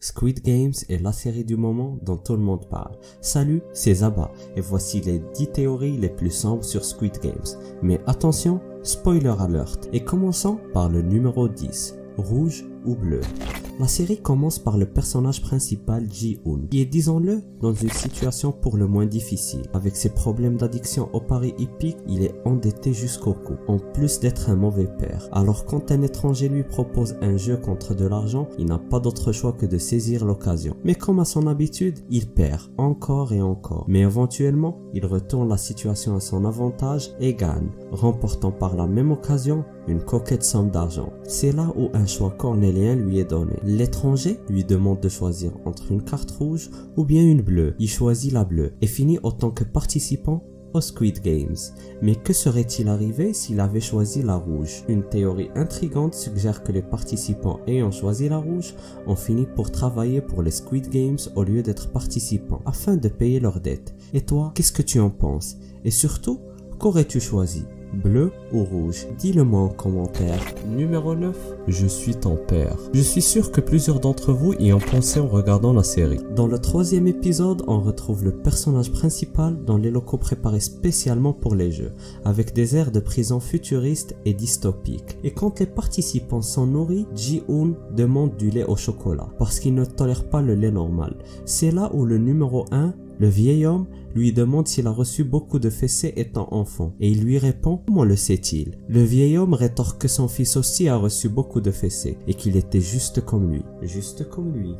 Squid Games est la série du moment dont tout le monde parle. Salut, c'est Zaba et voici les 10 théories les plus sombres sur Squid Games. Mais attention, spoiler alert. Et commençons par le numéro 10, rouge ou bleu. La série commence par le personnage principal Ji-Hoon, qui est, disons-le, dans une situation pour le moins difficile. Avec ses problèmes d'addiction au paris hippique, il est endetté jusqu'au cou, en plus d'être un mauvais père. Alors quand un étranger lui propose un jeu contre de l'argent, il n'a pas d'autre choix que de saisir l'occasion. Mais comme à son habitude, il perd encore et encore. Mais éventuellement, il retourne la situation à son avantage et gagne, remportant par la même occasion une coquette somme d'argent. C'est là où un choix cornélien lui est donné. L'étranger lui demande de choisir entre une carte rouge ou bien une bleue. Il choisit la bleue et finit en tant que participant au Squid Games. Mais que serait-il arrivé s'il avait choisi la rouge? Une théorie intrigante suggère que les participants ayant choisi la rouge ont fini pour travailler pour les Squid Games au lieu d'être participants afin de payer leurs dettes. Et toi, qu'est-ce que tu en penses? Et surtout, qu'aurais-tu choisi? Bleu ou rouge? Dis-le-moi en commentaire. Numéro 9. Je suis ton père. Je suis sûr que plusieurs d'entre vous y ont pensé en regardant la série. Dans le 3e épisode, on retrouve le personnage principal dans les locaux préparés spécialement pour les jeux, avec des airs de prison futuristes et dystopiques. Et quand les participants sont nourris, Ji-Hoon demande du lait au chocolat, parce qu'il ne tolère pas le lait normal. C'est là où le numéro 1, le vieil homme, lui demande s'il a reçu beaucoup de fessées étant enfant et il lui répond « Comment le sait-il ?» Le vieil homme rétorque que son fils aussi a reçu beaucoup de fessées et qu'il était juste comme lui. Juste comme lui.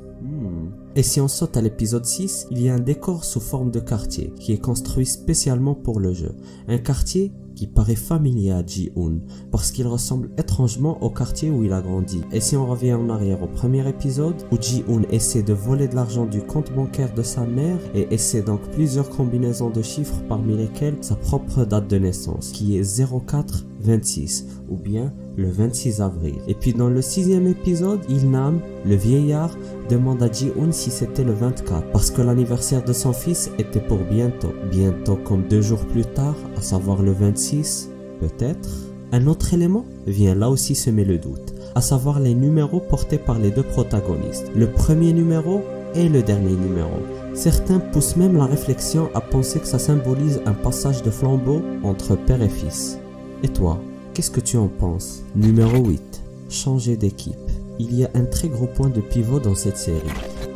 Et si on saute à l'épisode 6, il y a un décor sous forme de quartier qui est construit spécialement pour le jeu. Un quartier qui paraît familier à Ji-Hoon parce qu'il ressemble étrangement au quartier où il a grandi. Et si on revient en arrière au premier épisode où Ji-Hoon essaie de voler de l'argent du compte bancaire de sa mère et essaie donc plusieurs combinaisons de chiffres parmi lesquelles sa propre date de naissance qui est 0426 ou bien le 26 avril. Et puis dans le 6e épisode, Il-Nam, le vieillard, demande à Ji-Hoon si c'était le 24 parce que l'anniversaire de son fils était pour bientôt. Bientôt comme 2 jours plus tard, à savoir le 26, peut-être. Un autre élément vient là aussi semer le doute, à savoir les numéros portés par les deux protagonistes. Le premier numéro et le dernier numéro. Certains poussent même la réflexion à penser que ça symbolise un passage de flambeau entre père et fils. Et toi, qu'est-ce que tu en penses? Numéro 8. Changer d'équipe. Il y a un très gros point de pivot dans cette série,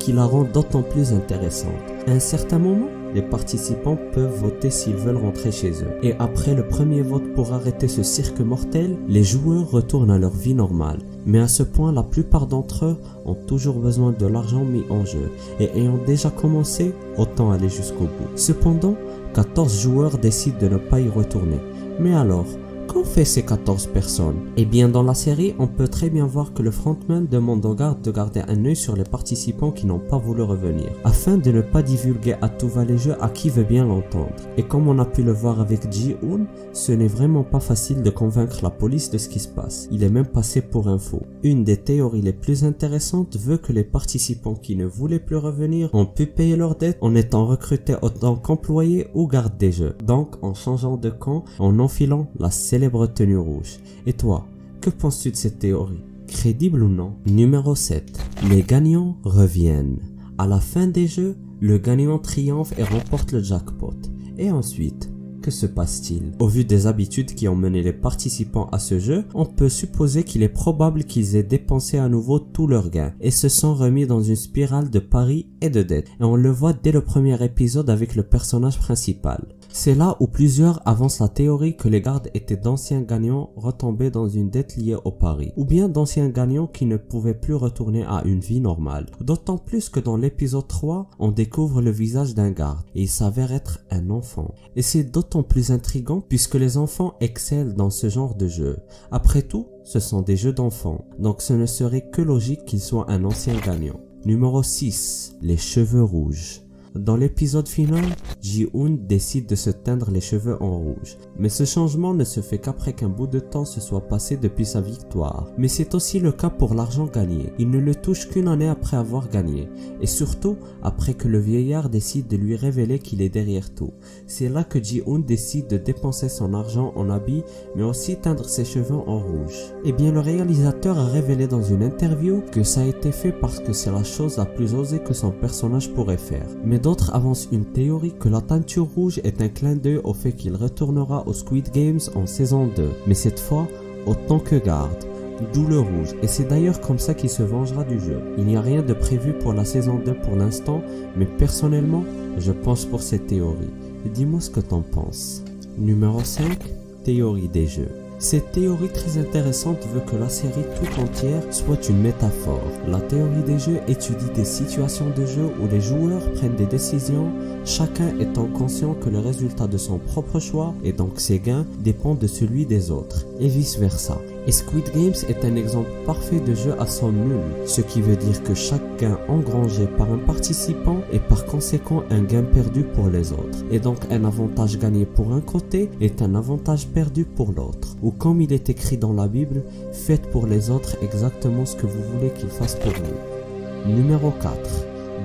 qui la rend d'autant plus intéressante. À un certain moment, les participants peuvent voter s'ils veulent rentrer chez eux. Et après le premier vote pour arrêter ce cirque mortel, les joueurs retournent à leur vie normale. Mais à ce point, la plupart d'entre eux ont toujours besoin de l'argent mis en jeu. Et ayant déjà commencé, autant aller jusqu'au bout. Cependant, 14 joueurs décident de ne pas y retourner. Mais alors, qu'ont fait ces 14 personnes? Eh bien dans la série, on peut très bien voir que le frontman demande aux gardes de garder un œil sur les participants qui n'ont pas voulu revenir, afin de ne pas divulguer à tout va les jeux à qui veut bien l'entendre. Et comme on a pu le voir avec Ji-Hoon, ce n'est vraiment pas facile de convaincre la police de ce qui se passe. Il est même passé pour un faux. Une des théories les plus intéressantes veut que les participants qui ne voulaient plus revenir ont pu payer leurs dettes en étant recrutés autant qu'employés ou gardes des jeux. Donc en changeant de camp, en enfilant la célèbre tenue rouge. Et toi, que penses-tu de cette théorie? Crédible ou non? Numéro 7. Les gagnants reviennent. À la fin des jeux, le gagnant triomphe et remporte le jackpot. Et ensuite, que se passe-t-il? Au vu des habitudes qui ont mené les participants à ce jeu, on peut supposer qu'il est probable qu'ils aient dépensé à nouveau tous leurs gains et se sont remis dans une spirale de paris et de dettes. Et on le voit dès le premier épisode avec le personnage principal. C'est là où plusieurs avancent la théorie que les gardes étaient d'anciens gagnants retombés dans une dette liée au pari, ou bien d'anciens gagnants qui ne pouvaient plus retourner à une vie normale. D'autant plus que dans l'épisode 3, on découvre le visage d'un garde, et il s'avère être un enfant. Et c'est d'autant plus intriguant puisque les enfants excellent dans ce genre de jeu. Après tout, ce sont des jeux d'enfants, donc ce ne serait que logique qu'il soit un ancien gagnant. Numéro 6. Les cheveux rouges. Dans l'épisode final, Ji-hoon décide de se teindre les cheveux en rouge. Mais ce changement ne se fait qu'après qu'un bout de temps se soit passé depuis sa victoire. Mais c'est aussi le cas pour l'argent gagné. Il ne le touche qu'une année après avoir gagné. Et surtout, après que le vieillard décide de lui révéler qu'il est derrière tout. C'est là que Ji-hoon décide de dépenser son argent en habits, mais aussi teindre ses cheveux en rouge. Eh bien, le réalisateur a révélé dans une interview que ça a été fait parce que c'est la chose la plus osée que son personnage pourrait faire. Mais d'autres avancent une théorie que la teinture rouge est un clin d'œil au fait qu'il retournera aux Squid Games en saison 2, mais cette fois autant que garde. D'où le rouge, et c'est d'ailleurs comme ça qu'il se vengera du jeu. Il n'y a rien de prévu pour la saison 2 pour l'instant, mais personnellement, je pense pour cette théorie. Dis-moi ce que t'en penses. Numéro 5. Théorie des jeux. Cette théorie très intéressante veut que la série tout entière soit une métaphore. La théorie des jeux étudie des situations de jeu où les joueurs prennent des décisions, chacun étant conscient que le résultat de son propre choix, et donc ses gains, dépend de celui des autres, et vice versa. Et Squid Games est un exemple parfait de jeu à somme nulle, ce qui veut dire que chaque gain engrangé par un participant est par conséquent un gain perdu pour les autres. Et donc un avantage gagné pour un côté est un avantage perdu pour l'autre. Ou comme il est écrit dans la Bible, faites pour les autres exactement ce que vous voulez qu'ils fassent pour vous. Numéro 4.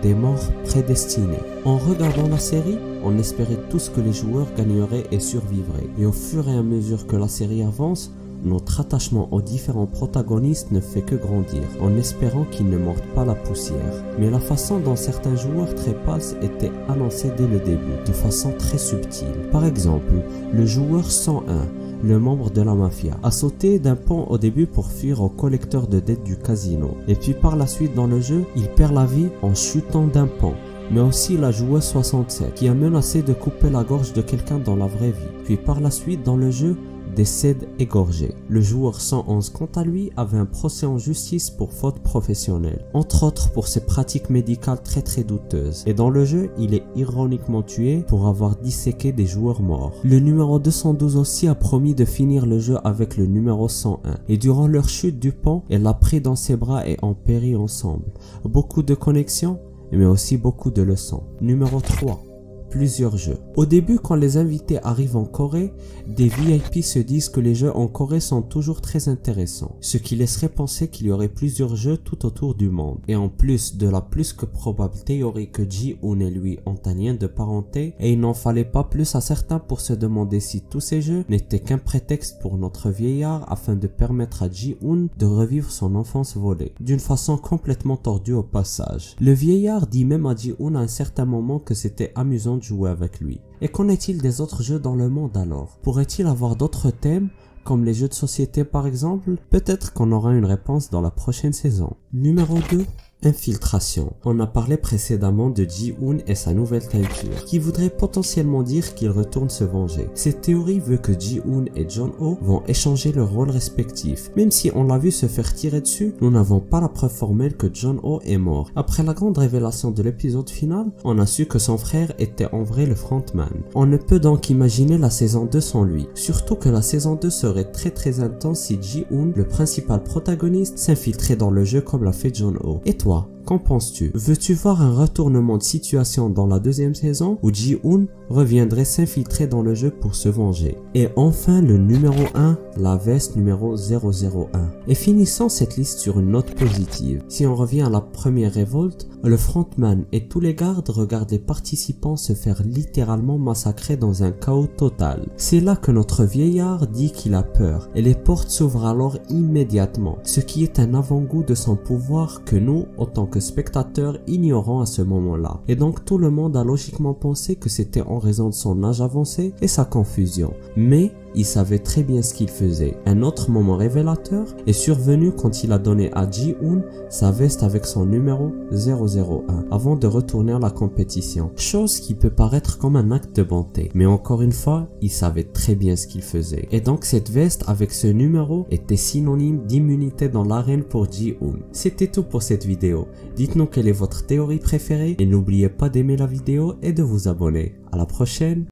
Des morts prédestinés. En regardant la série, on espérait tous que les joueurs gagneraient et survivraient. Et au fur et à mesure que la série avance, notre attachement aux différents protagonistes ne fait que grandir, en espérant qu'ils ne mordent pas la poussière. Mais la façon dont certains joueurs trépassent était annoncée dès le début, de façon très subtile. Par exemple, le joueur 101, le membre de la mafia, a sauté d'un pont au début pour fuir au collecteur de dettes du casino. Et puis par la suite dans le jeu, il perd la vie en chutant d'un pont. Mais aussi la joueuse 67, qui a menacé de couper la gorge de quelqu'un dans la vraie vie. Puis par la suite dans le jeu, décède égorgé. Le joueur 111 quant à lui avait un procès en justice pour faute professionnelle, entre autres pour ses pratiques médicales très douteuses. Et dans le jeu, il est ironiquement tué pour avoir disséqué des joueurs morts. Le numéro 212 aussi a promis de finir le jeu avec le numéro 101. Et durant leur chute du pont, elle l'a pris dans ses bras et ont péri ensemble. Beaucoup de connexions, mais aussi beaucoup de leçons. Numéro 3. Plusieurs jeux. Au début, quand les invités arrivent en Corée, des VIP se disent que les jeux en Corée sont toujours très intéressants, ce qui laisserait penser qu'il y aurait plusieurs jeux tout autour du monde. Et en plus de la plus que probable théorie que Ji-hoon et lui ont un lien de parenté, et il n'en fallait pas plus à certains pour se demander si tous ces jeux n'étaient qu'un prétexte pour notre vieillard afin de permettre à Ji-hoon de revivre son enfance volée, d'une façon complètement tordue au passage. Le vieillard dit même à Ji-hoon à un certain moment que c'était amusant de jouer avec lui. Et qu'en est-il des autres jeux dans le monde alors? Pourrait-il avoir d'autres thèmes, comme les jeux de société par exemple? Peut-être qu'on aura une réponse dans la prochaine saison. Numéro 2. Infiltration. On a parlé précédemment de Ji-hoon et sa nouvelle teinture, qui voudrait potentiellement dire qu'il retourne se venger. Cette théorie veut que Ji-hoon et Jeon-ho vont échanger leurs rôles respectifs. Même si on l'a vu se faire tirer dessus, nous n'avons pas la preuve formelle que Jeon-ho est mort. Après la grande révélation de l'épisode final, on a su que son frère était en vrai le frontman. On ne peut donc imaginer la saison 2 sans lui. Surtout que la saison 2 serait très intense si Ji-hoon, le principal protagoniste, s'infiltrait dans le jeu comme l'a fait Jeon-ho. Et toi, qu'en penses-tu? Veux-tu voir un retournement de situation dans la deuxième saison où Ji-hoon reviendrait s'infiltrer dans le jeu pour se venger? Et enfin le numéro 1, la veste numéro 001. Et finissons cette liste sur une note positive. Si on revient à la première révolte, le frontman et tous les gardes regardent les participants se faire littéralement massacrer dans un chaos total. C'est là que notre vieillard dit qu'il a peur et les portes s'ouvrent alors immédiatement, ce qui est un avant-goût de son pouvoir que nous, autant que spectateurs, ignorons à ce moment-là. Et donc tout le monde a logiquement pensé que c'était en raison de son âge avancé et sa confusion. Mais il savait très bien ce qu'il faisait. Un autre moment révélateur est survenu quand il a donné à Ji-hoon sa veste avec son numéro 001 avant de retourner à la compétition. Chose qui peut paraître comme un acte de bonté. Mais encore une fois, il savait très bien ce qu'il faisait. Et donc cette veste avec ce numéro était synonyme d'immunité dans l'arène pour Ji-hoon. C'était tout pour cette vidéo. Dites-nous quelle est votre théorie préférée et n'oubliez pas d'aimer la vidéo et de vous abonner. À la prochaine.